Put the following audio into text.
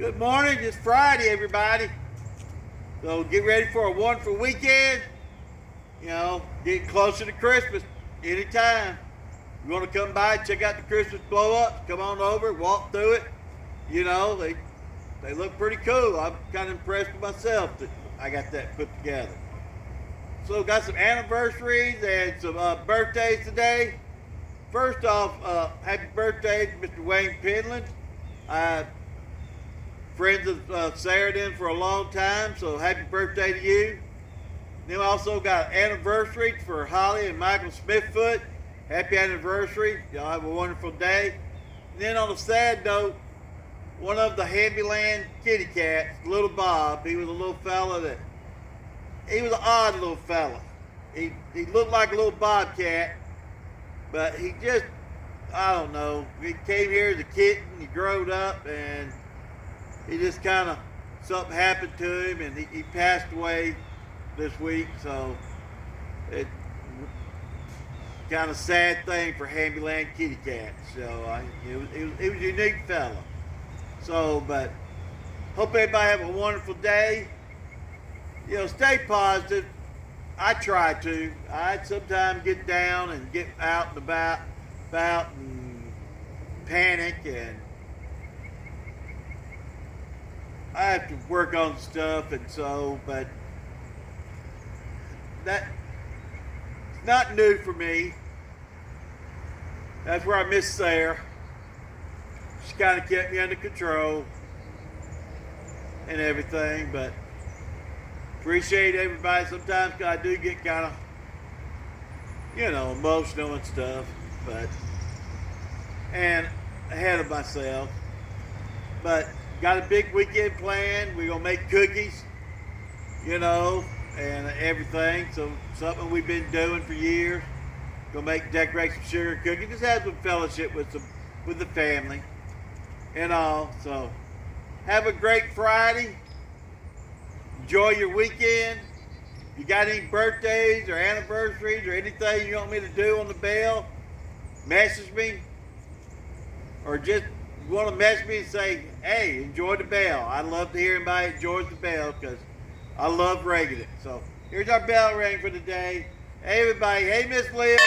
Good morning. It's Friday, everybody. So get ready for a wonderful weekend. You know, getting closer to Christmas anytime. You want to come by and check out the Christmas blow-ups, come on over, walk through it. You know, they look pretty cool. I'm kind of impressed with myself that I got that put together. So got some anniversaries and some birthdays today. First off, happy birthday to Mr. Wayne Penland. Friends of Sarah then for a long time, so happy birthday to you. Then we also got anniversary for Holly and Michael Smithfoot. Happy anniversary. Y'all have a wonderful day. And then on a sad note, one of the Hambyland kitty cats, little Bob, he was a little fella he was an odd little fella. He looked like a little bobcat, but he just, I don't know, he came here as a kitten, he growed up, and he just kind of, something happened to him, and he passed away this week, so it kind of sad thing for Hambyland kitty cats. So it was a unique fella. So, but hope everybody have a wonderful day. You know, stay positive. I try to. I sometimes get down and get out and about and panic, and I have to work on stuff, and so, but that's not new for me. That's where I miss Sarah. She kind of kept me under control and everything, but appreciate everybody. Sometimes I do get kind of, you know, emotional and stuff, and ahead of myself. But got a big weekend planned. We're gonna make cookies, you know, and everything. So something we've been doing for years. Gonna decorate some sugar cookies. Just have some fellowship with the family and all. So have a great Friday. Enjoy your weekend. If you got any birthdays or anniversaries or anything you want me to do on the bell, message me. Or just you want to message me and say, hey, enjoy the bell. I love to hear anybody enjoys the bell because I love ringing it. So here's our bell ring for today. Hey, everybody. Hey, Miss Liz.